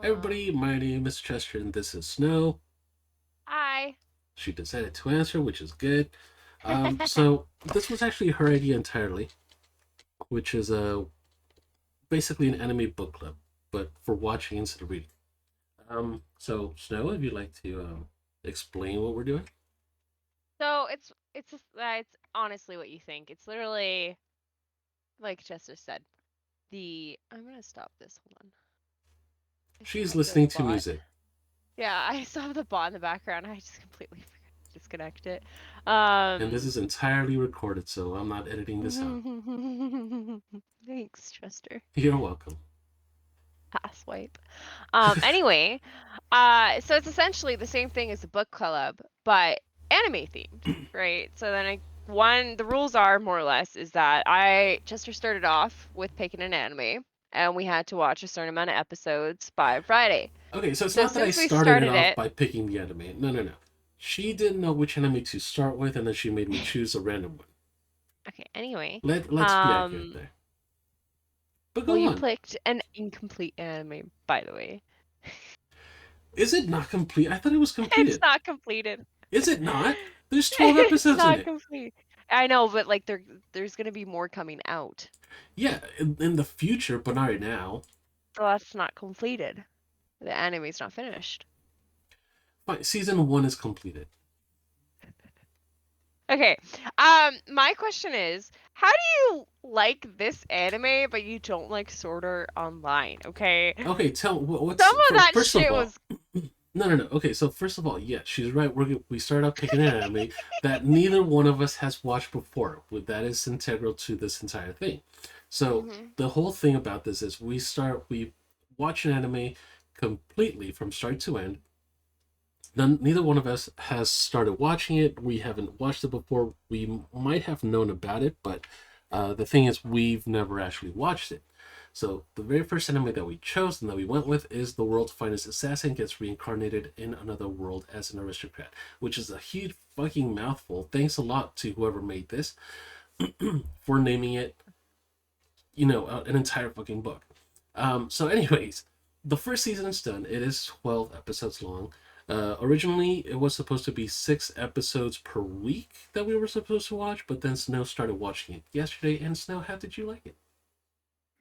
Everybody, my name is Chester and this is Snow. Hi. She decided to answer, which is good. So this was actually her idea entirely, which is basically an anime book club, but for watching instead of reading. So Snow, if you'd like to explain what we're doing. It's honestly what you think. It's literally like Chester said. I'm gonna stop this. Hold on. I still She's have the listening to bot. music. Yeah, I still have the bot in the background. I just completely forgot to disconnect it. And this is entirely recorded, so I'm not editing this out. Thanks, Chester. You're welcome. Pass wipe. Anyway, so it's essentially the same thing as a book club, but anime themed, right? The rules are more or less is that Chester started off with picking an anime, and we had to watch a certain amount of episodes by Friday. Okay, so it's So not that I since we started it started off it, by picking the anime. No, no, no. She didn't know which anime to start with, and then she made me choose a random one. okay, anyway, Let's be accurate um, there. But well, go you on. picked an incomplete anime, by the way. Is it not complete? I thought it was It's completed. not completed. Is it not? There's 12 It's episodes in not it. complete. I know, but like there's gonna be more coming out. Yeah, in the future, but not right now. So that's not completed. The anime's not finished. Fine, season 1 is completed. Okay. My question is, how do you like this anime, but you don't like Sword Art Online? Okay. Okay, tell what's Some of that first of shit all. was No, no, no. Okay, so first of all, yeah, she's right. We start out picking an anime that neither one of us has watched before. That is integral to this entire thing. So hmm the whole thing about this is we watch an anime completely from start to end. Neither one of us has started watching it. We haven't watched it before. We might have known about it, but the thing is, we've never actually watched it. So the very first anime that we chose and that we went with is the world's finest assassin gets reincarnated in another world as an aristocrat, which is a huge fucking mouthful. Thanks a lot to whoever made this for naming it, an entire fucking book. So, anyways, the first season is done. It is 12 episodes long. Originally, it was supposed to be 6 episodes per week that we were supposed to watch, but then Snow started watching it yesterday. And Snow, how did you like it?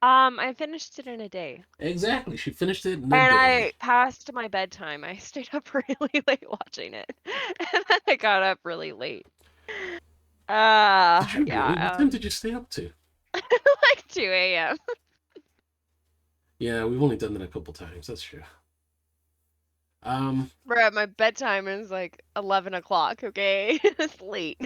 I finished it in a day. Exactly. She finished it in a And day. I passed my bedtime. I stayed up really late watching it. And then I got up really late. Did you really? What Yeah, time did you stay up to? like 2 a.m. Yeah, we've only done that a couple times. That's true. Um, Bruh, my bedtime is like 11 o'clock, okay? It's late.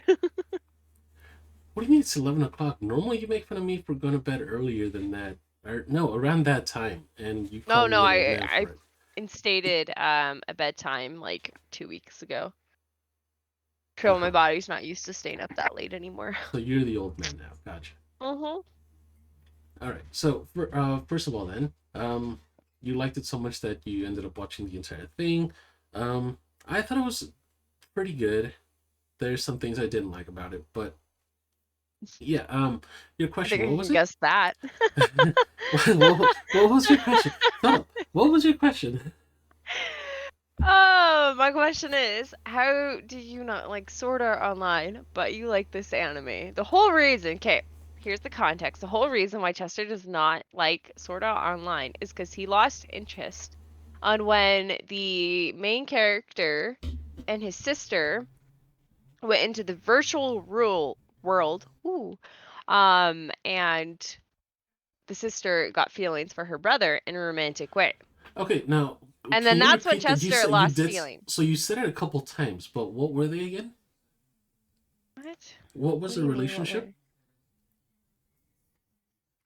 what do you mean it's 11 o'clock? Normally you make fun of me for going to bed earlier than that. Or, no, around that time. And you call No, no, me an old I man I for it. instated a bedtime like 2 weeks ago. Uh So my huh. body's not used to staying up that late anymore. So you're the old man now. Gotcha. Mm-hmm. All right. So first of all, then, you liked it so much that you ended up watching the entire thing. I thought it was pretty good. There's some things I didn't like about it, but yeah. Your I question, think I what can was it? guess that. what was your question? Shut up. What was your question? Oh, my question is, how do you not like Sword Art Online, but you like this anime? The whole reason, okay, here's the context. The whole reason why Chester does not like Sword Art Online is because he lost interest on when the main character and his sister went into the virtual rule world. Ooh. And the sister got feelings for her brother in a romantic way. Okay, now And can then you that's when repeat? You Chester said you lost did. feeling. So you said it a couple times, but what were they again? What? What What was do the you mean? What relationship? were?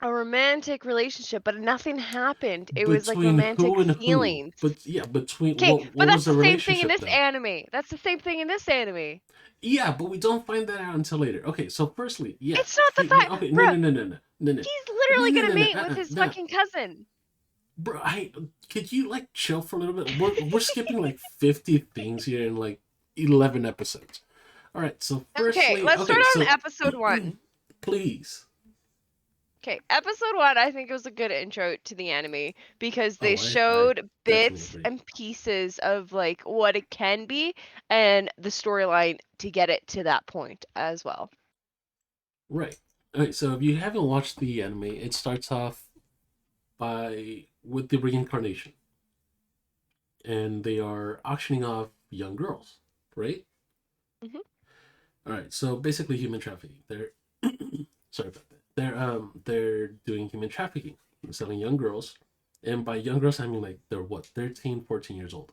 A romantic relationship, but nothing happened. It was like Between romantic who and who? feelings. But yeah, between Okay, but what was that's the the same thing in relationship this though? anime. That's the same thing in this anime. Yeah, but we don't find that out until later. Okay, so firstly, yeah. It's not the fact, Okay, no, bruh. no, no, no, no, no, no, He's no, literally no, gonna no, no, mate with his no. fucking cousin. Bro, could you like chill for a little bit? We're skipping like 50 things here in like 11 episodes. All right, so Okay, firstly, let's start okay, on so episode one. please. Okay, episode 1, I think it was a good intro to the anime because they Oh, I showed definitely bits agree. and pieces of like what it can be and the storyline to get it to that point as well. Right. Okay, so if you haven't watched the anime, it starts off by with the reincarnation, and they are auctioning off young girls, right? Hmm. All right. So basically, human trafficking. They're sorry about that. They're doing human trafficking, selling young girls, and by young girls I mean like they're what 13, 14 years old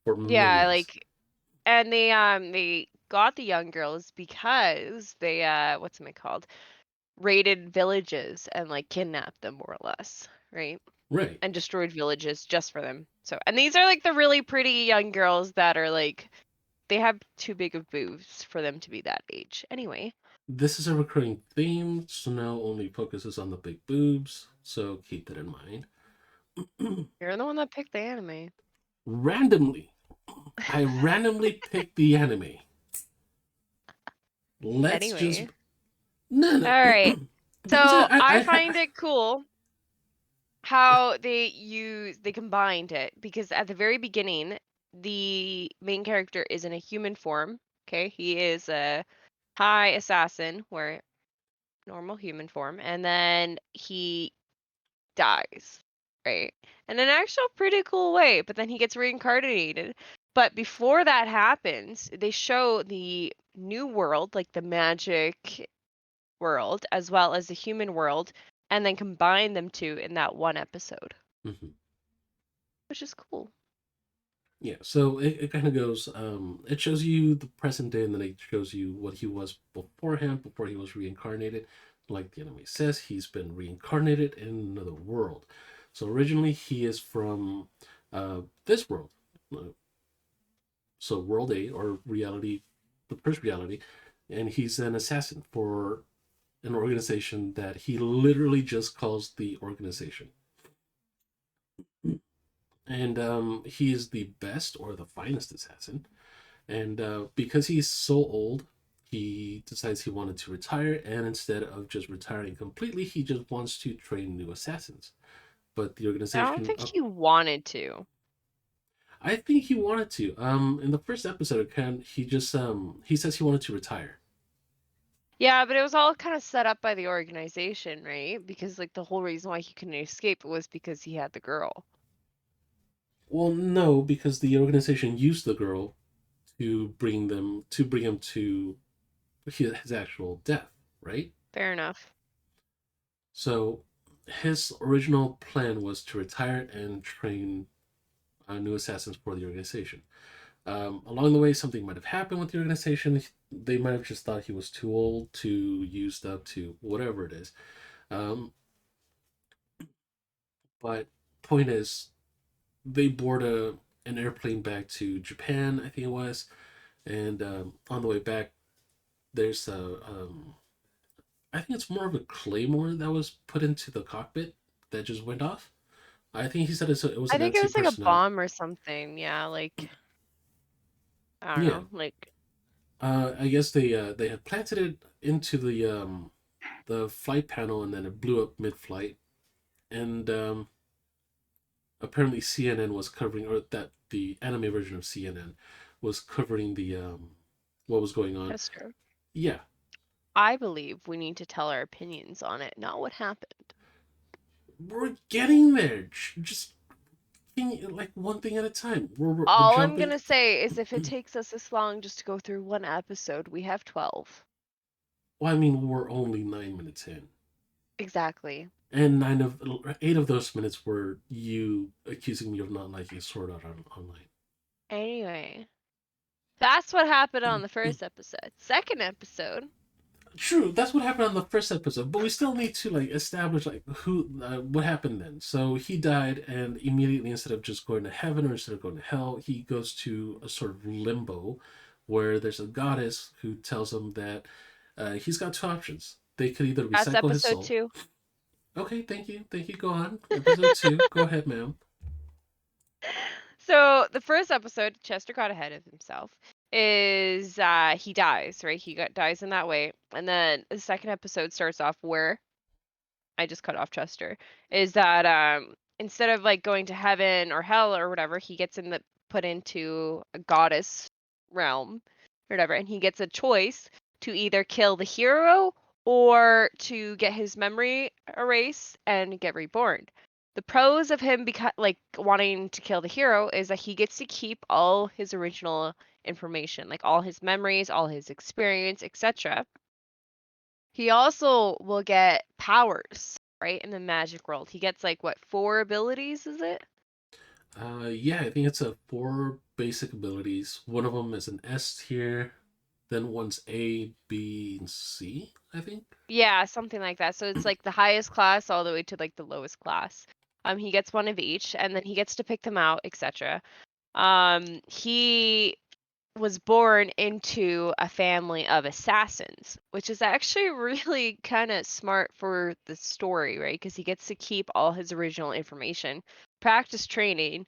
for Yeah, millions. like, and they got the young girls because they what's it called? Raided villages and like kidnapped them more or less, right? Right. And destroyed villages just for them. So, and these are like the really pretty young girls that are like they have too big of boobs for them to be that age. Anyway, This is a recurring theme. So now only focuses on the big boobs. So keep that in mind. you're the one that picked the anime. Randomly, I randomly picked the anime. Let's just Anyway. no All no right. because So I I find it cool how they combined it because at the very beginning, the main character is in a human form. Okay, he is a high assassin, where normal human form, and then he dies, right? In an actual pretty cool way, but then he gets reincarnated. But before that happens, they show the new world, like the magic world, as well as the human world, and then combine them two in that one episode, Mhm. which is cool. Yeah, so it kind of goes. It shows you the present day, and then it shows you what he was beforehand, before he was reincarnated. Like the anime says, he's been reincarnated in another world. So originally, he is from this world. Uh, So world A or reality, the first reality, and he's an assassin for an organization that he literally just calls the organization. And he is the best or the finest assassin. And because he's so old, he decides he wanted to retire. And instead of just retiring completely, he just wants to train new assassins. But the I don't organization, think he wanted to. I think he wanted to. In the first episode, he just he says he wanted to retire. Yeah, but it was all kind of set up by the organization, right? Because like the whole reason why he couldn't escape was because he had the girl. Well, no, because the organization used the girl to bring him to his actual death, right? Fair enough. So his original plan was to retire and train new assassins for the organization. Along the way, something might have happened with the organization. They might have just thought he was too old, too used up, to whatever it is. Um, but point is, they board an airplane back to Japan, I think it was, and on the way back, there's a I think it's more of a claymore that was put into the cockpit that just went off. I think he said it was I an think it anti was like a personnel. bomb or something. Yeah, like I don't Yeah, know, like I guess they had planted it into the flight panel and then it blew up mid flight. And apparently CNN was covering, or that the anime version of CNN was covering the what was going on. that's true. Yeah, I believe we need to tell our opinions on it, not what happened. we're getting there. Just like one thing at a time. We're All I'm jumping. gonna say is if it takes us this long just to go through one episode, we have 12. Well, I mean, we're only 9 minutes in. Exactly. And 8 of those minutes were you accusing me of not liking Sword Art Online. Anyway, that's what happened on the first episode. Second episode, True, that's what happened on the first episode, but we still need to like establish like what happened then. So he died, and immediately instead of just going to heaven or instead of going to hell, he goes to a sort of limbo, where there's a goddess who tells him that he's got two options. They could either that's recycle his episode soul. 2. Okay, thank you. Go on, episode two. Go ahead, ma'am. So the first episode, Chester got ahead of himself. Is he dies, right? He got dies in that way, and then the second episode starts off where I just cut off Chester, is that instead of like going to heaven or hell or whatever, he gets put into a goddess realm or whatever, and he gets a choice to either kill the hero or to get his memory erased and get reborn. The pros of him like wanting to kill the hero is that he gets to keep all his original information, like all his memories, all his experience, etc. He also will get powers, right? In the magic world. He gets like what, four abilities, is it? Yeah, I think it's a four basic abilities. One of them is an S tier, then one's A, B, and C, I think. Yeah, something like that. So it's like the highest class all the way to like the lowest class. He gets one of each, and then he gets to pick them out, etc. He was born into a family of assassins, which is actually really kind of smart for the story, right? Because he gets to keep all his original information, practice training,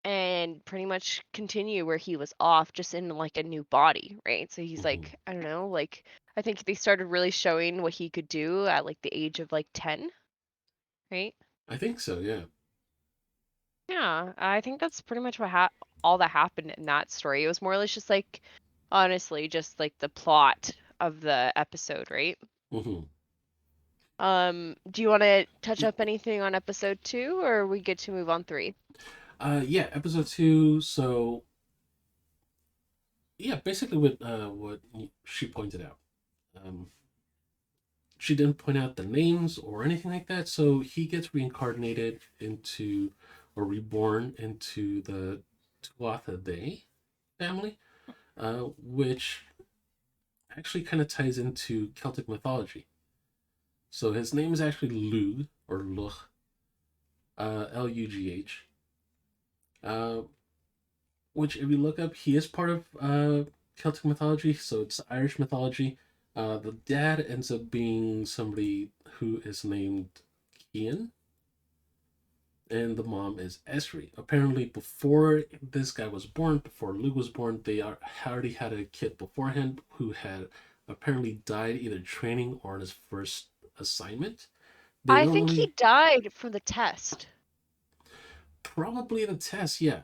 and pretty much continue where he was off, just in like a new body, right? So he's Hmm. like, I don't know, like I think they started really showing what he could do at like the age of like 10, right? I think so, yeah. Yeah, I think that's pretty much all that happened in that story. It was more or less just like, honestly, just like the plot of the episode, right? Hmm. Do you want to touch up anything on episode 2, or are we good to move on 3? Yeah, episode two. So yeah, basically what she pointed out. Um, she didn't point out the names or anything like that. So he gets reincarnated into, or reborn into the Tuatha Dé family, which actually kind of ties into Celtic mythology. So his name is actually Lugh or Luch, Lugh, uh, which if you look up, he is part of Celtic mythology. So it's Irish mythology. The dad ends up being somebody who is named Cian, and the mom is Esri. Apparently, before this guy was born, before Luke was born, they already had a kid beforehand who had apparently died either training or on his first assignment. They I don't think really, he died for the test. probably the test, yeah.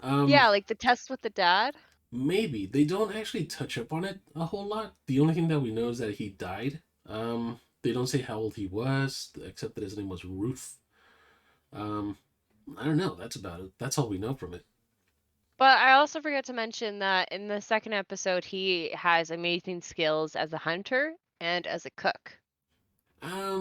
Yeah, like the test with the dad. Maybe they don't actually touch up on it a whole lot. The only thing that we know is that he died. They don't say how old he was, except that his name was Ruth. Um, I don't know. That's about it. That's all we know from it. But I also forgot to mention that in the second episode, he has amazing skills as a hunter and as a cook,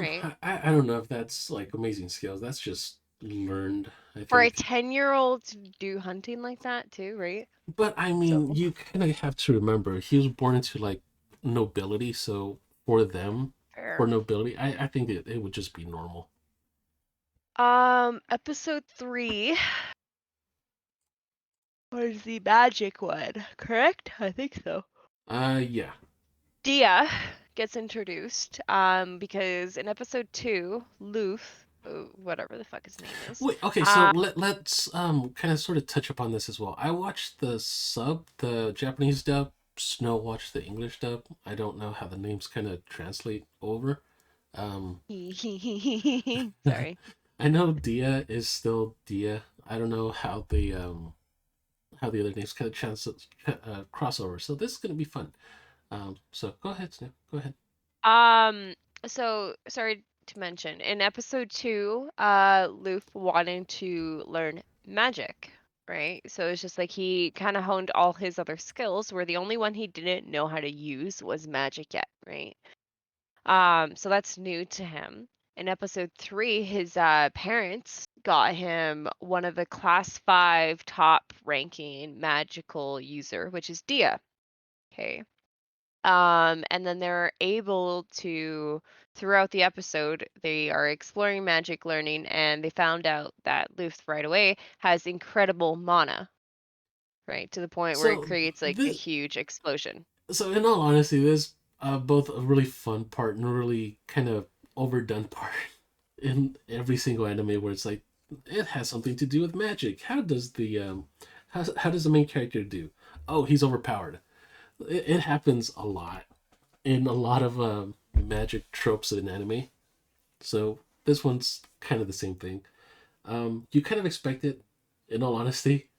right? I don't know if that's like amazing skills. That's just learned, I For a think. 10-year-old to do hunting like that too, right? But I mean, So you kind of have to remember he was born into like nobility, so for them, for fair. nobility, I think it would just be normal. Episode 3 was the magic one, correct? I think so. Yeah. Dia gets introduced, because in episode 2, Luth, whatever the fuck his name is, Wait, okay, so uh, let's kind of sort of touch upon this as well. I watched the sub, the Japanese dub. Snow watched the English dub. I don't know how the names kind of translate over. Um, sorry. I know Dia is still Dia. I don't know how the other names kind of crossover. So this is gonna be fun. So go ahead, Snow. Go ahead. Um, so sorry to mention, in episode 2, Luffy wanted to learn magic, right? So it's just like he kind of honed all his other skills, where the only one he didn't know how to use was magic yet, right? So that's new to him. In episode 3, his parents got him one of the class 5 top ranking magical user, which is Dia. Okay. And then they're able to, throughout the episode, they are exploring magic learning, and they found out that Luth right away has incredible mana, right? To the point where it So creates like a this, huge explosion. so in all honesty, this both a really fun part and a really kind of overdone part in every single anime where it's like it has something to do with magic. How does the main character do? Oh, he's overpowered. It happens a lot in a lot of magic tropes in anime. So this one's kind of the same thing. You kind of expect it, in all honesty,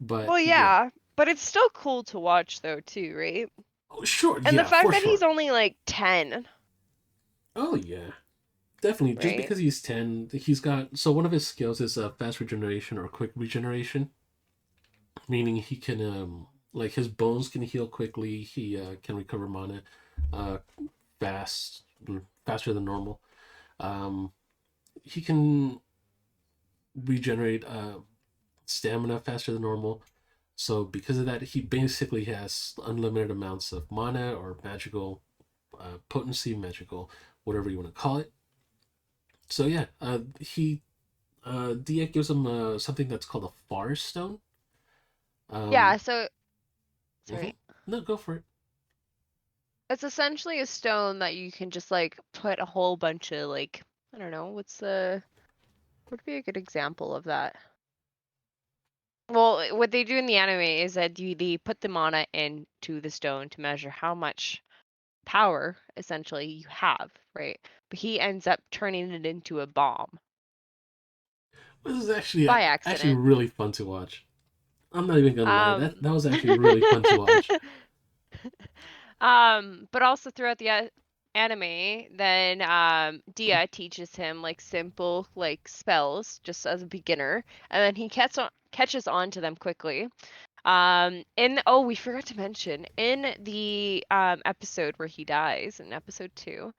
but Well, yeah. yeah, but it's still cool to watch though too, right? Oh, sure, And the yeah, fact for that he's sure. only like 10, Oh yeah, definitely. Just right? because he's 10, he's got so one of his skills is fast regeneration or quick regeneration, meaning he can like his bones can heal quickly. He can recover mana uh fast, faster than normal. Um, he can regenerate stamina faster than normal. So because of that, he basically has unlimited amounts of mana or magical potency, magical whatever you want to call it. So yeah, he Dia gives him something that's called a Far Stone. Yeah, Um, so mhm. sorry. No, go for it. It's essentially a stone that you can just like put a whole bunch of like, I don't know, what would be a good example of that? Well, what they do in the anime is that they put the mana into the stone to measure how much power essentially you have, right? But he ends up turning it into a bomb This is actually by actually accident. really fun to watch. I'm not even gonna lie. That Um, was actually really fun to watch. but also throughout the anime, then Dia teaches him like simple like spells just as a beginner, and then he catches on to them quickly. In oh, we forgot to mention in the episode where he dies in episode 2,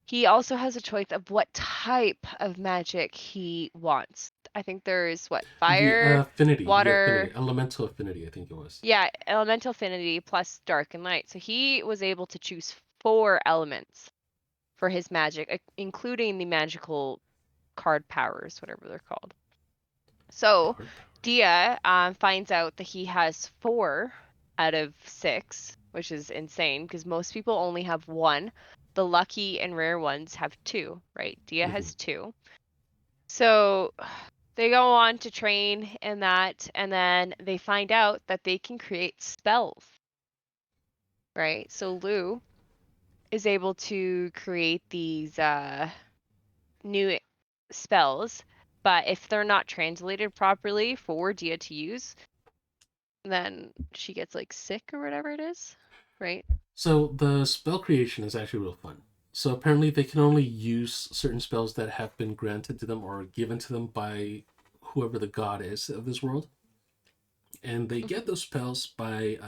he also has a choice of what type of magic he wants. I think there's what, fire, The affinity, water, elemental affinity. I think it was. yeah, elemental affinity plus dark and light. So he was able to choose 4 elements for his magic, including the magical card powers, whatever they're called. So Card power. Dia finds out that he has 4 out of 6, which is insane because most people only have one. The lucky and rare ones have two, right? Dia Mm-hmm. has two. So they go on to train in that, and then they find out that they can create spells, right? So Lou is able to create these new spells, but if they're not translated properly for Dia to use, then she gets like sick or whatever it is, right? So the spell creation is actually real fun. So apparently they can only use certain spells that have been granted to them or given to them by whoever the god is of this world, and they get Hmm. those spells by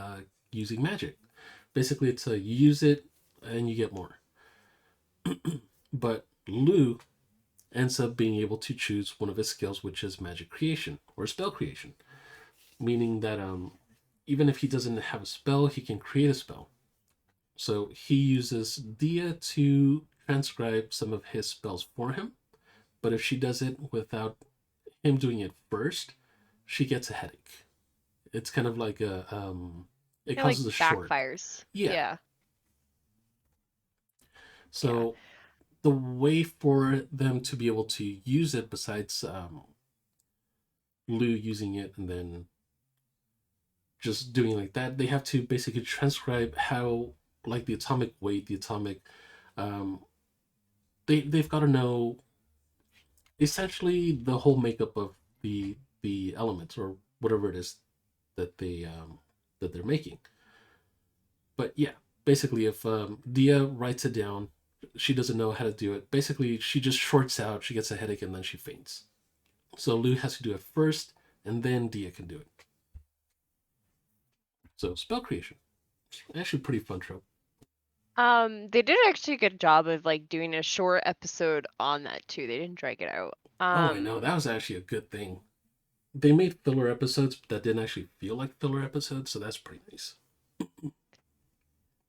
using magic. Basically, it's a you use it and you get more. But Lou ends up being able to choose one of his skills, which is magic creation or spell creation, meaning that even if he doesn't have a spell, he can create a spell. So he uses Dia to transcribe some of his spells for him. But if she does it without him doing it first, she gets a headache. It's kind of like it It like causes a short. backfires. Yeah. Yeah, yeah. So the way for them to be able to use it, besides Lou using it and then just doing like that, they have to basically transcribe how, like the atomic weight, the atomic. Um, they've got to know essentially the whole makeup of the elements or whatever it is that they're making. But yeah, basically, if Dia writes it down, she doesn't know how to do it. Basically, she just shorts out. She gets a headache and then she faints. So Lou has to do it first, and then Dia can do it. So spell creation, actually, pretty fun trope. They did actually a good job of like doing a short episode on that too. They didn't drag it out. Oh, I know that was actually a good thing. They made filler episodes that didn't actually feel like filler episodes, so that's pretty nice.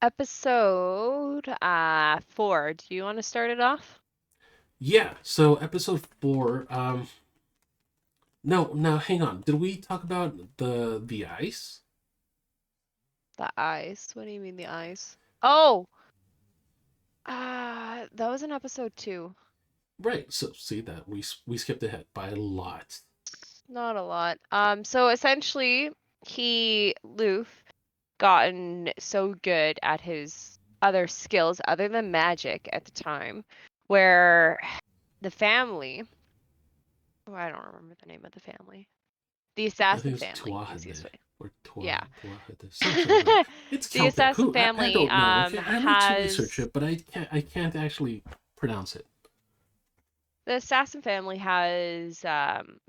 Episode 4. Do you want to start it off? Yeah. So episode 4. No, now hang on. Did we talk about the ice? The eyes. What do you mean the eyes? Oh, that was in episode 2. Right. So see that we skipped ahead by a lot. Not a lot. So essentially, Luffy, gotten so good at his other skills other than magic at the time where the family, oh, I don't remember the name of the family. The I assassin think it's family, easiest Tuahade way. or Yeah. Tuahade. Sounds like that. It's The Celtic. assassin Who? I family don't know. Okay, I need to research has it, but I can't actually pronounce it. the assassin family has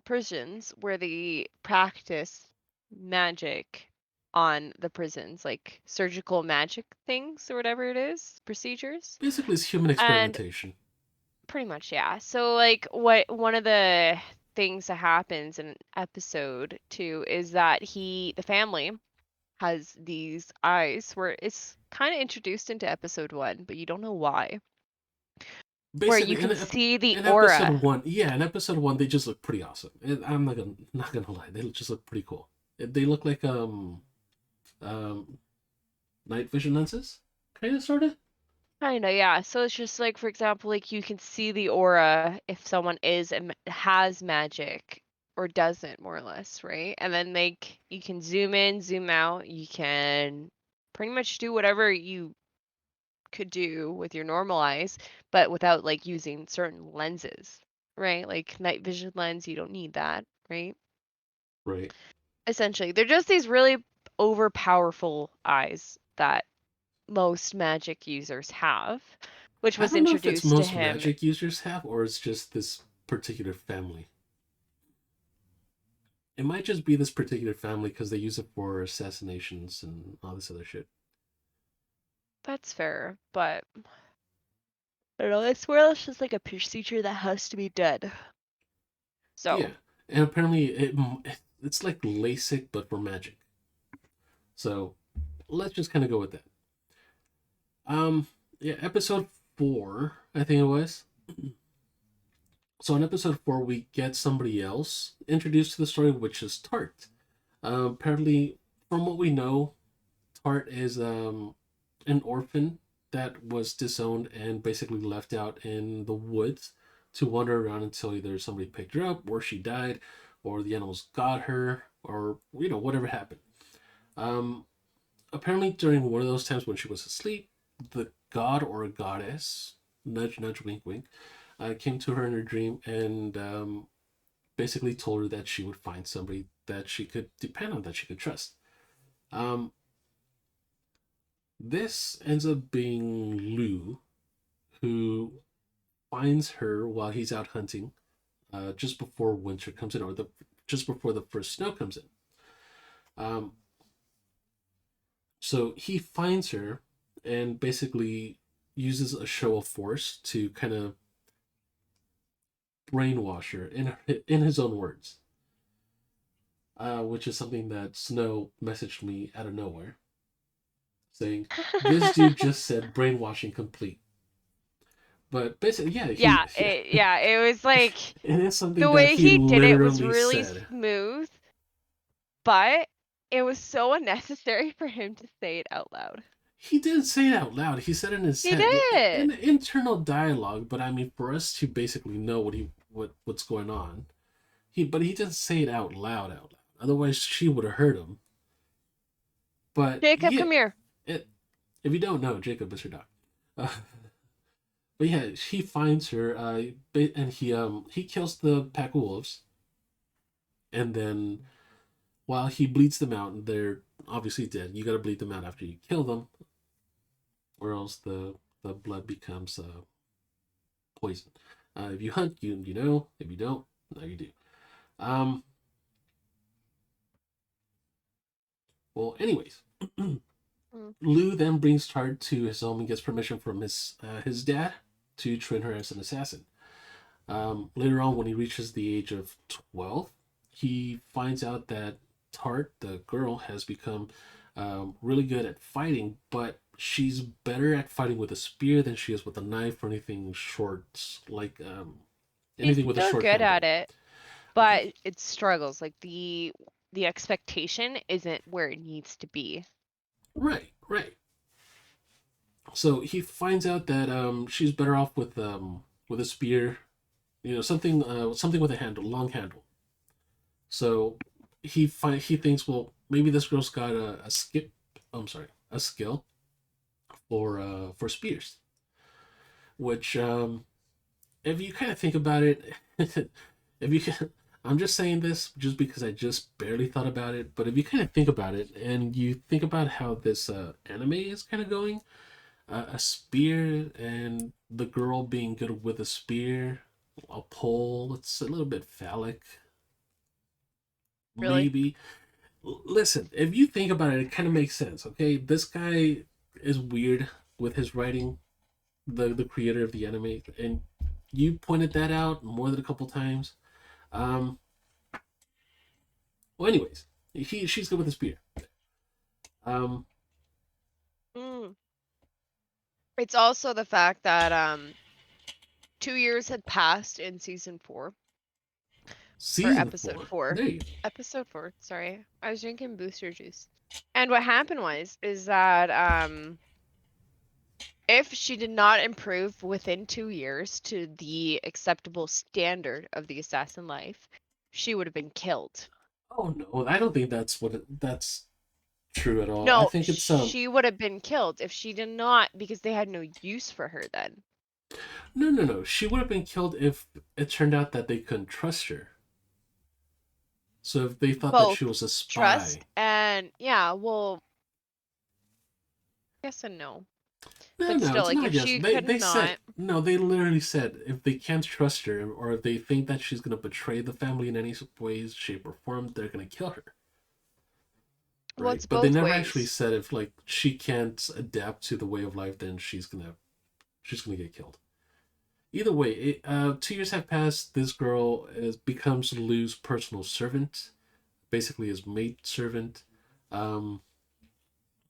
prisons where they practice magic on the prisons, like surgical magic things or whatever it is, procedures. Basically, it's human And experimentation. pretty much, yeah. So like what one of the things that happens in episode 2 is that the family has these eyes where it's kind of introduced into episode 1, but you don't know why. Where you Basically, can see the in episode aura. one, yeah, in episode one, they just look pretty awesome. I'm not gonna lie, they just look pretty cool. They look like um night vision lenses, kind of, sort of. Kinda, yeah. So it's just like, for example, like you can see the aura if someone has magic or doesn't, more or less, right? And then like you can zoom in, zoom out. You can pretty much do whatever you could do with your normal eyes, but without like using certain lenses, right? Like night vision lens, you don't need that, right? Right. Essentially, they're just these really overpowerful eyes that most magic users have, which I was don't know if it's introduced to most him. magic users have, or it's just this particular family. It might just be this particular family because they use it for assassinations and all this other shit. That's fair, but I don't know, it's more or less just like a procedure that has to be done. Yeah, So, and apparently it's like LASIK but for magic. So let's just kind of go with that. Um, yeah, episode 4, I think it was. So in episode 4, we get somebody else introduced to the story, which is Tart. Apparently, from what we know, Tart is an orphan that was disowned and basically left out in the woods to wander around until either somebody picked her up, or she died, or the animals got her, or whatever happened. Um, Apparently, during one of those times when she was asleep, the god or goddess, nudge nudge, wink wink, came to her in her dream and basically told her that she would find somebody that she could depend on, that she could trust. Um, this ends up being Lou, who finds her while he's out hunting, just before winter comes in, or just before the first snow comes in. Um, so he finds her and basically uses a show of force to kind of brainwash her in his own words, which is something that Snow messaged me out of nowhere, saying, "This dude just said brainwashing complete." But basically, yeah, yeah, yeah, it was like it is something the that way he he did it was literally really said. smooth, but it was so unnecessary for him to say it out loud. He didn't say it out loud. He said it in his He head, in did. internal dialogue. But I mean, for us to basically know what's going on, he didn't say it out loud. Out loud. Otherwise, she would have heard him. But Jacob, yeah, come here. it, if you don't know, Jacob is her dog. Uh, but yeah, he finds her, and he kills the pack of wolves, and then while he bleeds them out, they're obviously dead. You got to bleed them out after you kill them, or else the blood becomes poison. If you hunt, you know. If you don't, now you do. Um. Well, anyways, Mm. Lou then brings Tart to his home and gets permission from his dad to train her as an assassin. Later on, when he reaches the age of 12, he finds out that Tart, the girl, has become really good at fighting, but she's better at fighting with a spear than she is with a knife or anything short, like She's anything with a still short good at handle. it, but it struggles. Like the expectation isn't where it needs to be. Right, right. So he finds out that she's better off with a spear, something with a handle, long handle. So he thinks, well, maybe this girl's got a skip. I'm sorry, a skill for spears, which if you kind of think about it, if you can, I'm just saying this just because I just barely thought about it, but if you kind of think about it and you think about how this anime is kind of going, a spear and the girl being good with a spear, a pole, it's a little bit phallic, Really? maybe. Listen, if you think about it, it kind of makes sense, okay? This guy is weird with his writing, the creator of the anime, and you pointed that out more than a couple times. Um, well, anyways, she's good with the spear. Um, Mm. It's also the fact that 2 years had passed in season 4 or season episode four. 4. There you Episode 4, sorry. I was drinking booster juice. And what happened was is that if she did not improve within 2 years to the acceptable standard of the assassin life, she would have been killed. go. Oh no, I don't think that's true at all. I No, think it's she would have been killed if she did not, because they had no use for her then. no. She would have been killed if it turned out that they couldn't trust her. So if they thought that Both she was a trust spy, and, yeah, well, yes and no. But no, still, it's like, not if just she could they said not, no. They literally said if they can't trust her or if they think that she's gonna betray the family in any way, shape, or form, they're gonna kill her, well, right? it's But they both never actually ways. said if like she can't adapt to the way of life, then she's gonna get killed. Either way, 2 years have passed. This girl becomes Lou's personal servant, basically his maid servant. Um,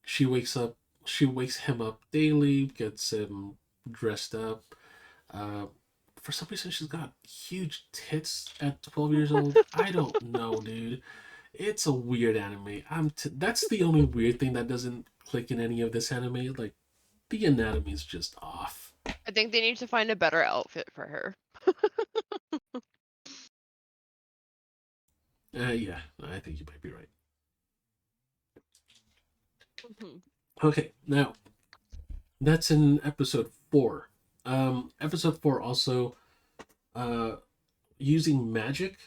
she wakes up. She wakes him up daily, gets him dressed up. Uh, for some reason, she's got huge tits at 12 years old. I don't know, dude. It's a weird anime. That's the only weird thing that doesn't click in any of this anime. Like the anatomy is just off. I think they need to find a better outfit for her. Yeah, I think you might be right. Mhm. Okay, now that's in episode 4. Episode 4 also uh, using magic.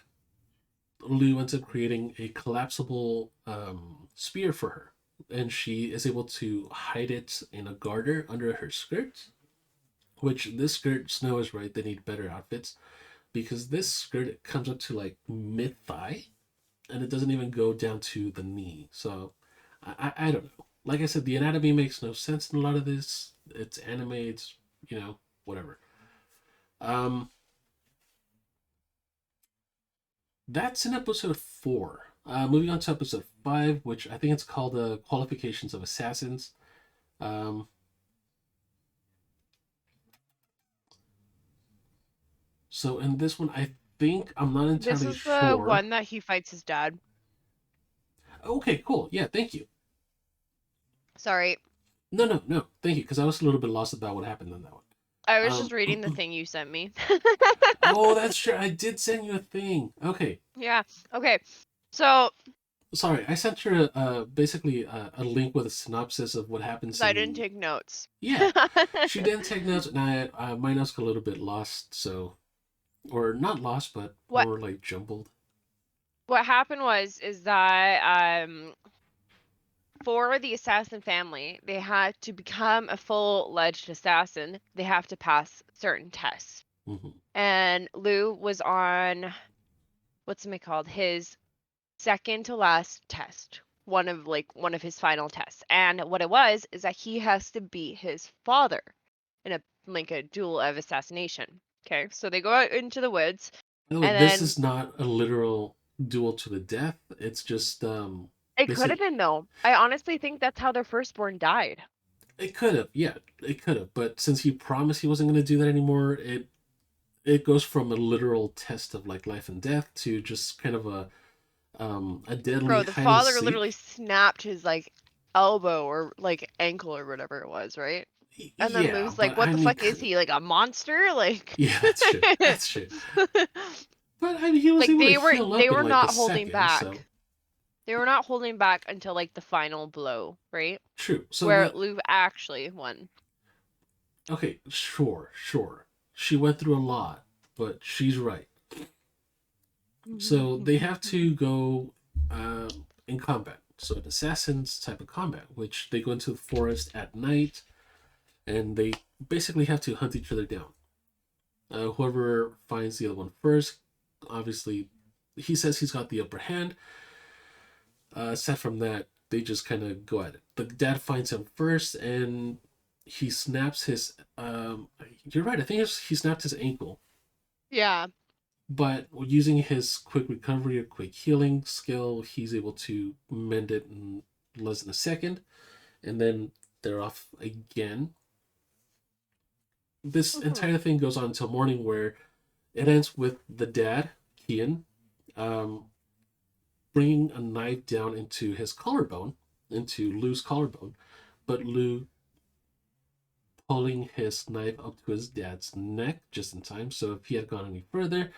Lou ends up creating a collapsible spear for her, and she is able to hide it in a garter under her skirt. Which this skirt, Snow is right. They need better outfits because this skirt comes up to like mid thigh, and it doesn't even go down to the knee. So I don't know. Like I said, the anatomy makes no sense in a lot of this. It's anime. It's whatever. Um, that's in episode 4. Moving on to episode 5, which I think it's called Qualifications of Assassins. Um, so in this one, I think I'm not This entirely is the sure. one that he fights his dad. Okay, cool. Yeah, thank you. Sorry, No. Thank you, because I was a little bit lost about what happened in that one. I was just reading the thing you sent me. Oh, that's true. I did send you a thing. Okay, Yeah. Okay. So, sorry. I sent you basically a link with a synopsis of what because happens I didn't in. take notes. Yeah, she didn't take notes, and my notes got a little bit lost. So, or not lost, but what more like jumbled. what happened was is that for the assassin family, they had to become a full-fledged assassin. They have to pass certain tests. Hmm. And Lou was on what's it called? His second to last test. One of his final tests. And what it was is that he has to beat his father in a duel of assassination. Okay? So they go out into the woods By the way, and this then is not a literal duel to the death. It's just it could have basically been though. I honestly think that's how their firstborn died. it could have, yeah, it could have. But since he promised he wasn't going to do that anymore, it goes from a literal test of like life and death to just kind of a deadly Bro, the hide and father literally seek. snapped his elbow or ankle or whatever it was, right? And then Yeah, Lou's like, but "What I the mean, fuck is he? Like a monster?" Like yeah, that's true. That's true. But I mean, he was like able to they were heal they up in were like a not holding second. So back. They were not holding back until like the final blow, right? true. So Where the Lou actually won. okay, sure. she went through a lot, but she's right. So they have to go in combat. So an assassin's type of combat, which they go into the forest at night, and they basically have to hunt each other down. Whoever finds the other one first, obviously, he says he's got the upper hand. Aside from that, they just kind of go at it. The dad finds him first, and he snaps his. You're right. I think he snapped his ankle, Yeah. but using his quick recovery or quick healing skill, he's able to mend it in less than a second, and then they're off again. This Mhm. entire thing goes on until morning, where it ends with the dad, Kian, um, bringing a knife down into his collarbone, into Lou's collarbone, but Lou pulling his knife up to his dad's neck just in time. So if he had gone any further,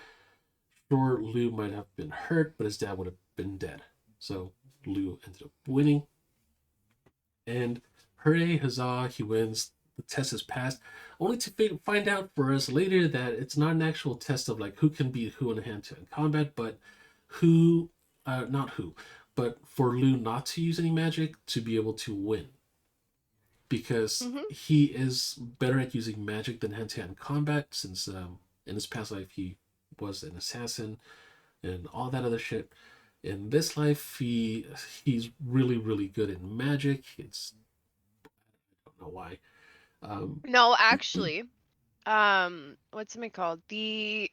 sure, Lou might have been hurt, but his dad would have been dead. So Lou ended up winning. And hooray, huzzah, he wins. The test is passed, only to find out for us later that it's not an actual test of like who can beat who in hand-to-hand combat, but who, not who, but for Lou not to use any magic to be able to win. Because Mhm. he is better at using magic than hand-to-hand combat, since in his past life he was an assassin and all that other shit. In this life, he's really really good in magic. It's I don't know why. Um, No, actually, what's it called? He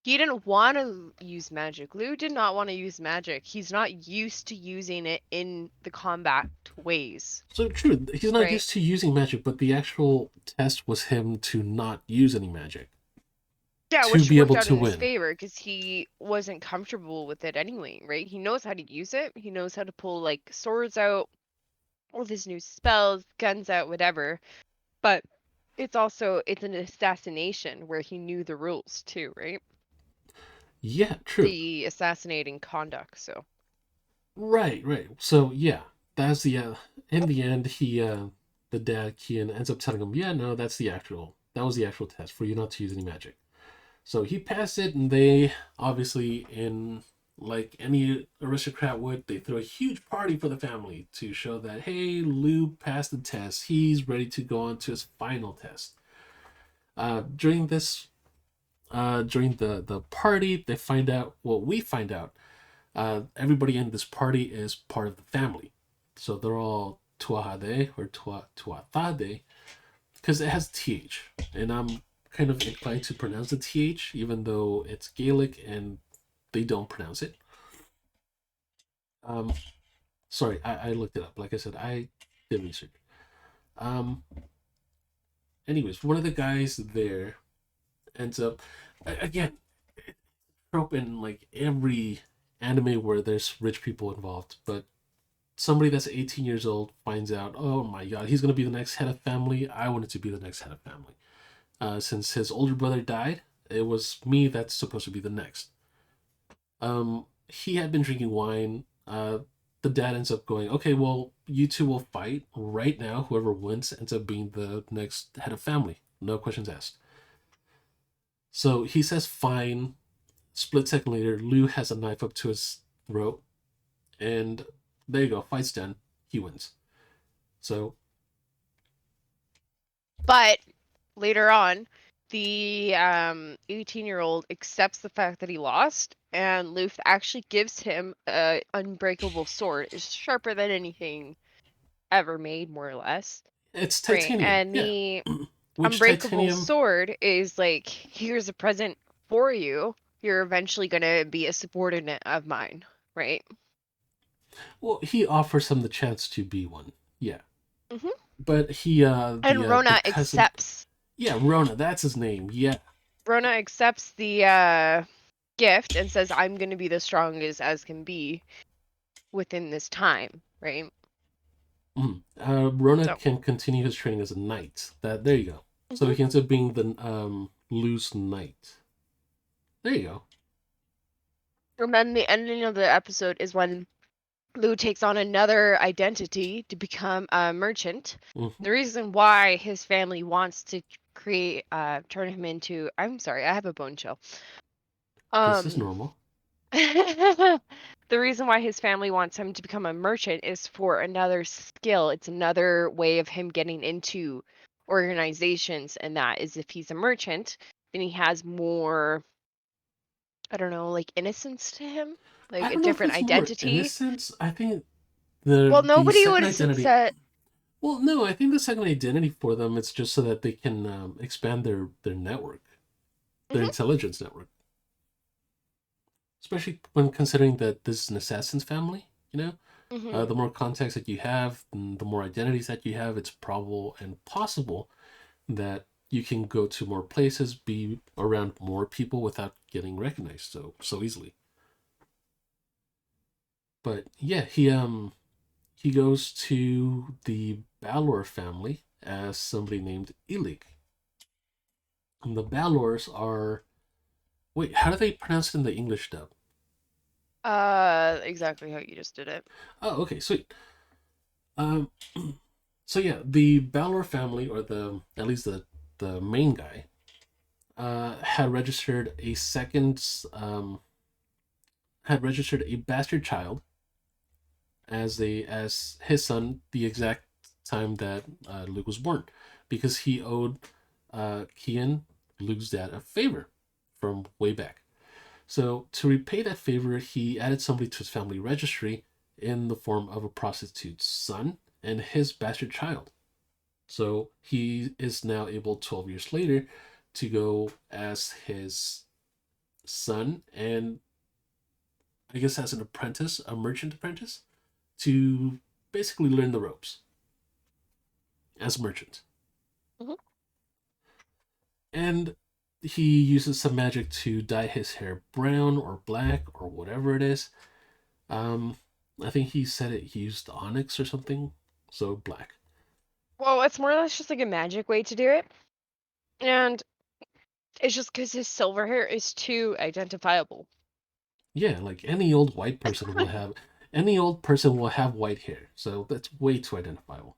didn't want to use magic. Lou did not want to use magic. He's not used to using it in the combat ways, so true, he's not right? used to using magic, but the actual test was him to not use any magic Yeah, to which be worked able out to in his win. favor because he wasn't comfortable with it anyway, right? He knows how to use it. He knows how to pull like swords out, all of his new spells, guns out, whatever. But it's an assassination where he knew the rules too, right? Yeah, true. The assassinating conduct. So Right, right. So yeah, that's the in the end he the dad Kian ends up telling him, yeah, no, that was the actual test for you not to use any magic. So he passed it, and they obviously, in like any aristocrat would, they throw a huge party for the family to show that hey, Lou passed the test. He's ready to go on to his final test. During this, during the party, they find out. Well, we find out everybody in this party is part of the family. So they're all Tuahade or Tuatade because it has TH. And I'm kind of inclined to pronounce the TH, even though it's Gaelic and they don't pronounce it. Um, sorry, I looked it up. Like I said, I did research. Um, anyways, one of the guys there ends up, again, trope in like every anime where there's rich people involved, but somebody that's 18 years old finds out, oh my god, he's going to be the next head of family. I wanted to be the next head of family. Since his older brother died, it was me that's supposed to be the next. He had been drinking wine. The dad ends up going, okay, well, you two will fight right now. Whoever wins ends up being the next head of family. No questions asked. So he says, fine. Split second later, Lou has a knife up to his throat. And there you go. Fight's done. He wins. So but later on, the 18-year-old accepts the fact that he lost, and Luth actually gives him a unbreakable sword. It's sharper than anything ever made, more or less. it's Right. titanium. And Yeah. the Which unbreakable titanium? sword is like, here's a present for you. You're eventually gonna be a subordinate of mine, right? Well, he offers him the chance to be one. Yeah. Hmm. But he, And the Rona cousin, accepts. yeah, Rona, that's his name. Yeah. Rona accepts the gift and says, "I'm gonna be the strongest as can be within this time," right? Mhm. Rona So, can continue his training as a knight. That there you go. So hmm he ends up being the loose knight. There you go. and then the ending of the episode is when Lou takes on another identity to become a merchant. Hmm. The reason why his family wants to turn him into, I'm sorry, I have a bone chill. This is Um, normal. the reason why his family wants him to become a merchant is for another skill. It's another way of him getting into organizations, and that is if he's a merchant, then he has more, I don't know, like innocence to him, I like a don't know if different it's more identity. innocence. I think Well, the nobody would second have identity. said. Well, no, I think the second identity for them it's just so that they can expand their network, their Mhm, intelligence network. Especially when considering that this is an assassin's family. You know, mhm. the more context that you have, and the more identities that you have, it's probable and possible that you can go to more places, be around more people without getting recognized so easily. But yeah, he goes to the Balor family as somebody named Ilig. And the Balors are wait, how do they pronounce it in the English dub? Exactly how you just did it. Oh, okay, sweet. Um, so yeah, the Balor family, or the at least the main guy, had registered a second had registered a bastard child as his son the exact time that Luke was born, because he owed Kian, Luke's dad, a favor from way back. So to repay that favor, he added somebody to his family registry in the form of a prostitute's son and his bastard child. So he is now able 12 years later to go as his son and I guess as an apprentice, a merchant apprentice, to basically learn the ropes as a merchant. Mhm. And he uses some magic to dye his hair brown or black or whatever it is. Um, I think he said it he used onyx or something, so black. Well, it's more or less just like a magic way to do it, and it's just because his silver hair is too identifiable. Yeah, like any old person will have white hair, so that's way too identifiable.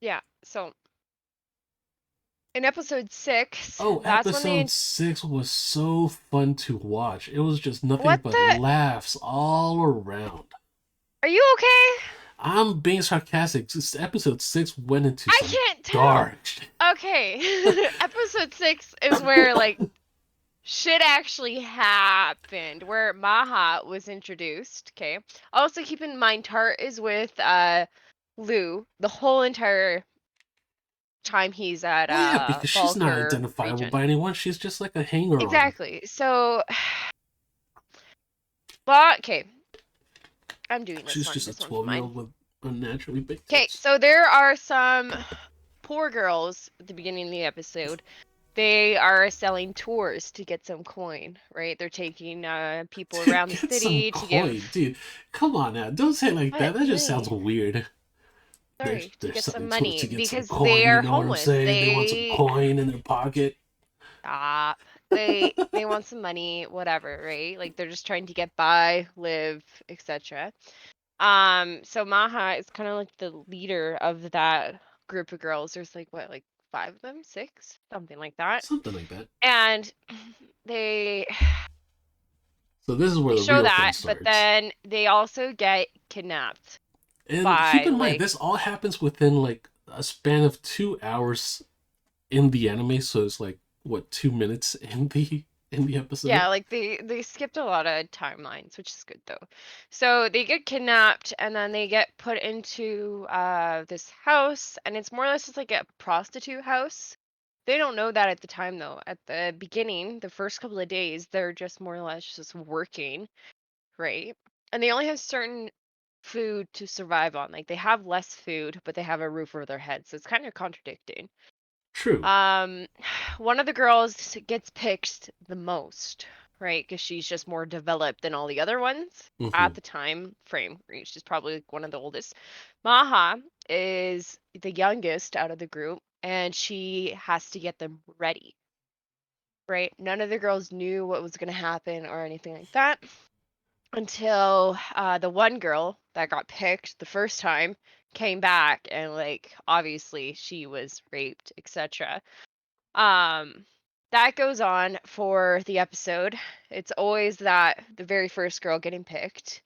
Yeah. So in episode 6, Oh, that's when episode they. 6 was so fun to watch. It was just nothing What but the? laughs all around. Are you okay? I'm being sarcastic. Just episode 6 went into I some can't tell. dark shit. Okay. Episode 6 is where like shit actually happened, where Maha was introduced. Okay. Also keep in mind Tart is with Lou the whole entire time he's at Well, yeah, because she's not Falker identifiable region. by anyone. She's just like a hanger on. Exactly. So, but okay, I'm doing this She's one. just a This one's 12-year mine. old with unnaturally big Okay, tits. so there are some poor girls at the beginning of the episode. They are selling tours to get some coin, right? They're taking people To around the get some city to give coin, dude. Come on now. Don't say it like that. what That just sounds money. weird. They're, Sorry, to they're get some selling tours money to get some because they coin. You are know what I'm homeless. saying? They want some coin in their pocket. Stop. They want some money, whatever, right? Like they're just trying to get by, live, etc. So Maha is kind of like the leader of that group of girls. There's like what, like 5 of them, 6, something like that. Something like that. And they So this is where they the show real fun that, but starts. then they also get kidnapped And keep by in mind, like this all happens within like a span of 2 hours in the anime. So it's like what 2 minutes in the episode. yeah, like they skipped a lot of timelines, which is good though. So they get kidnapped and then they get put into this house, and it's more or less just like a prostitute house. They don't know that at the time though. At the beginning, the first couple of days, they're just more or less just working, right? And they only have certain food to survive on. Like they have less food, but they have a roof over their heads. So it's kind of contradicting. True. Um, one of the girls gets picked the most, right? Because she's just more developed than all the other ones Hmm. at the time frame. Right? She's probably like one of the oldest. Maha is the youngest out of the group, and she has to get them ready, right? None of the girls knew what was going to happen or anything like that. until the one girl that got picked the first time came back and like obviously she was raped, etc. Um that goes on for the episode. It's always that the very first girl getting picked.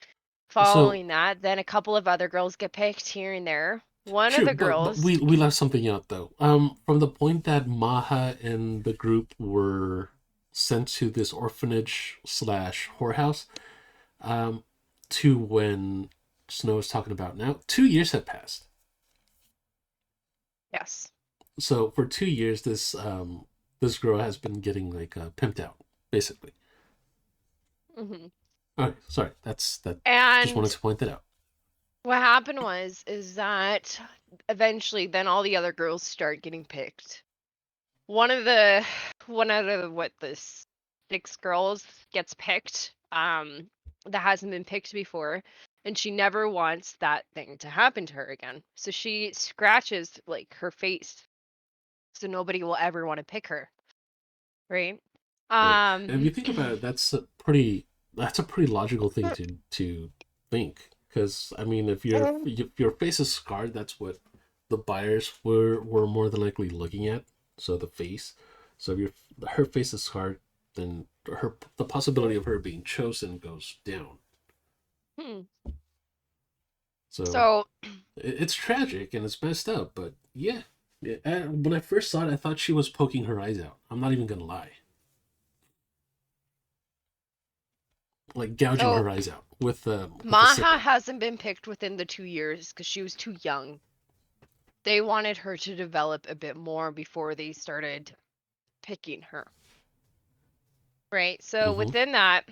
So Following that, then a couple of other girls get picked here and there. One of true, the but girls, we left something out though. From the point that Maha and the group were sent to this orphanage slash whorehouse, um, to when Snow is talking about now, 2 years have passed. yes. So for 2 years, this girl has been getting like pimped out, basically. Hmm. Okay, sorry, that's that. Just wanted And to point that out. what happened is that eventually then all the other girls start getting picked. One of the one out of what the six girls gets picked, that hasn't been picked before, and she never wants that thing to happen to her again. So she scratches like her face so nobody will ever want to pick her, right? Right, Um and if you think about it, that's a pretty logical thing to think. Because I mean, if your face is scarred, that's what the buyers were more than likely looking at. So the face. So if her face is scarred, then the possibility of her being chosen goes down. hmm. So So it's tragic and it's messed up, but yeah. When I first saw it, I thought she was poking her eyes out. I'm not even gonna lie, like gouging so her eyes out with the Maha sickle. hasn't been picked within the 2 years because she was too young. They wanted her to develop a bit more before they started picking her. Right. So Mm-hmm. within that,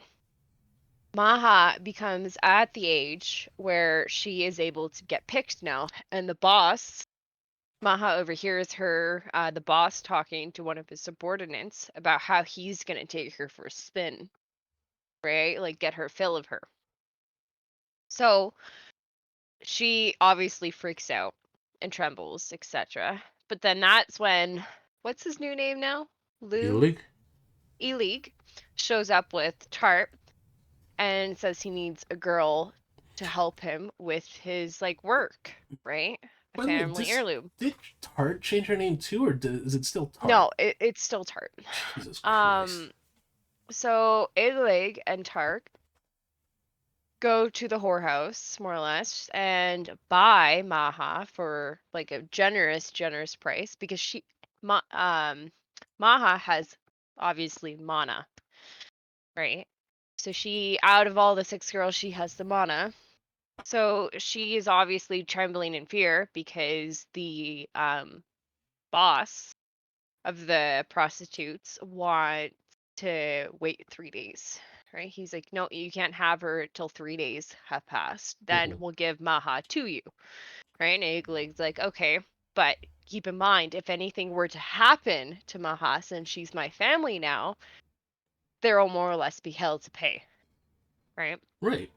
Maha becomes at the age where she is able to get picked now. And the boss, Maha overhears her, the boss talking to one of his subordinates about how he's going to take her for a spin, right? Like get her fill of her. So she obviously freaks out and trembles, etc. But then that's when, what's his new name now? Lou Elig? Elig shows up with Tart and says he needs a girl to help him with his like work, right? A By the way, family heirloom. did Tart change her name too, or is it still Tart? No, it's still Tart. Jesus Christ. Um, so Ilig and Tark go to the whorehouse, more or less, and buy Maha for like a generous price because Maha has obviously mana, right? So she, out of all the six girls, she has the mana. So she is obviously trembling in fear because the boss of the prostitutes want to wait 3 days. Right? He's like, no, you can't have her till 3 days have passed. Then Mm-hmm. we'll give Maha to you. Right? And Eagleg's like, okay, but keep in mind, if anything were to happen to Maha, since she's my family now, there will more or less be hell to pay. Right? Right.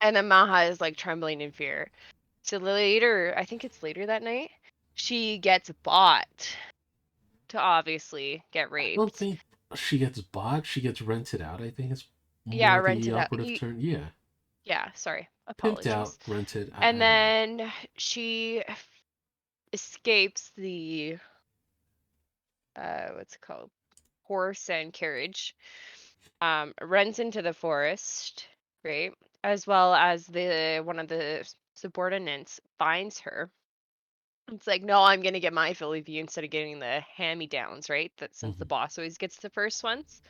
And then Maha is like trembling in fear. So later, I think it's later that night, she gets bought to obviously get I don't raped. think she gets bought. She gets rented out. I think it's Yeah, more the rented out. operative term. Yeah. Yeah, sorry. Pimped out, Apologies. rented. And I don't know. then she escapes the what's it called? Horse and carriage. Runs into the forest, right? As well as the one of the subordinates finds her. It's like, no, I'm gonna get my fill of you instead of getting the hand-me-downs, right? That since the Mm-hmm. boss always gets the first ones.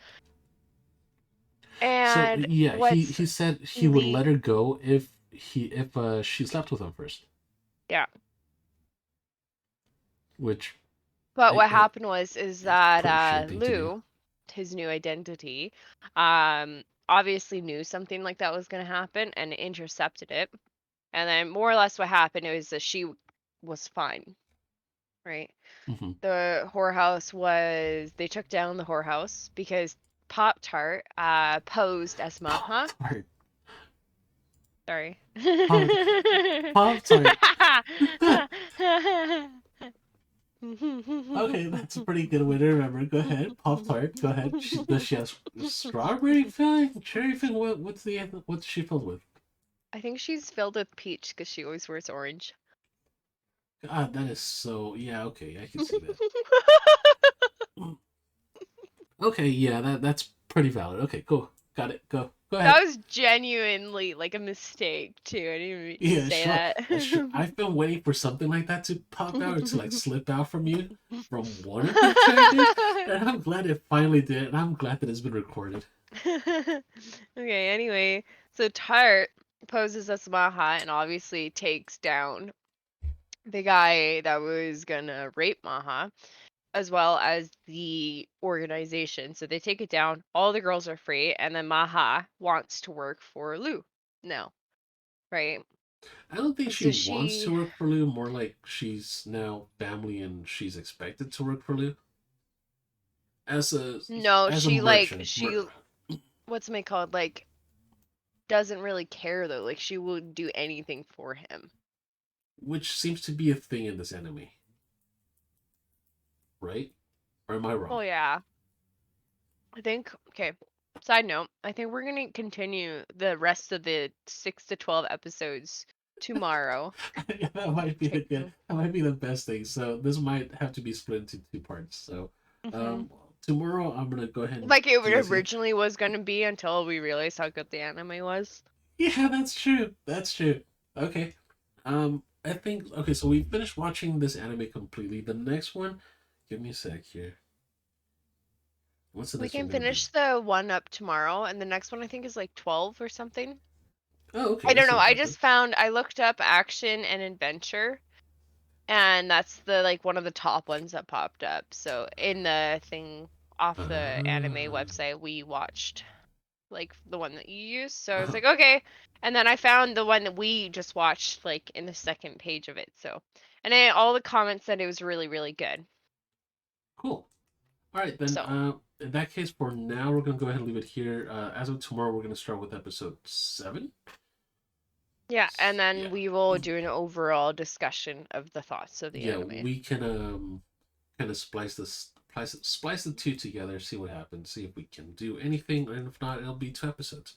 So And yeah, he what's he said he would let Ely? her go if she slept with him first, Yeah. which But I, what I happened is it's a that pretty shitty thing to do. Lou, his new identity, obviously knew something like that was going to happen and intercepted it. And then more or less what happened was that she was fine, right? Mm-hmm. The whorehouse was, they took down the whorehouse because Pop Tart posed as Pop Maha. Tart. Sorry. Pop Pop Tart. Okay, that's a pretty good way to remember. Go ahead, Pop Tart. Go ahead. Does she have strawberry filling, cherry filling? What's she filled with? I think she's filled with peach because she always wears orange. God, that is so. Yeah, okay, I can see that. Okay, yeah, that's pretty valid. Okay, cool. Got it. Go ahead. That was genuinely like a mistake too. I didn't even mean to Yeah, say sure, that. sure. I've been waiting for something like that to pop out or to like slip out from you from one of your characters, and I'm glad it finally did. And I'm glad that it's been recorded. Okay, anyway, so Tart poses as Maha and obviously takes down the guy that was gonna rape Maha, as well as the organization. So they take it down, all the girls are free, and then Maha wants to work for Lu. No, right? I don't think she So wants to she, work for Lou. More like she's now family and she's expected to work for Lou as a no, as a she like, merchant, what's it called? Like, doesn't really care though. Like, she will do anything for him. which seems to be a thing in this anime, right? Or am I Oh, wrong? yeah. I think, okay, side note, I think we're going to continue the rest of the 6 to 12 episodes tomorrow. That might be the Okay. good. That might be the best thing. So this might have to be split into two parts. So, Mm-hmm. um, tomorrow I'm gonna go ahead and Like it do this again. originally was going to be until we realized how good the anime was. Yeah, that's true. That's true. Okay. I think okay. So we finished watching this anime completely. The next one, give me a sec here. What's the We next one can gonna be? finish the one up tomorrow, and the next one I think is like 12 or something. Oh, okay. I don't That's know. not I bad then. just found, I looked up action and adventure, and that's the like one of the top ones that popped up. So in the thing off the anime website, we watched like the one that you used. So I was Uh-huh. like, okay. And then I found the one that we just watched like in the second page of it. So, and then all the comments said it was really, really good. Cool. All right, then. So, In that case, for now, we're gonna go ahead and leave it here. As of tomorrow, we're gonna start with episode 7. yeah. And then Yeah, we will do an overall discussion of the thoughts of the yeah. anime. We can kind of splice the two together, see what happens, see if we can do anything, and if not, it'll be 2 episodes.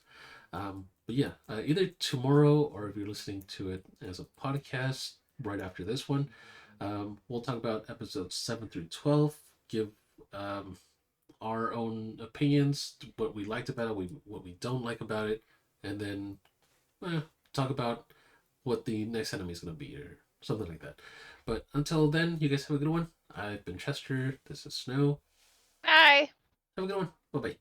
But yeah, either tomorrow or if you're listening to it as a podcast right after this one, we'll talk about episodes 7 through 12. Give um, our own opinions, what we liked about it, what we don't like about it, and then eh, talk about what the next enemy is going to be or something like that. But until then, you guys have a good one. I've been Chester. This is Snow. Bye. Have a good one. Bye bye.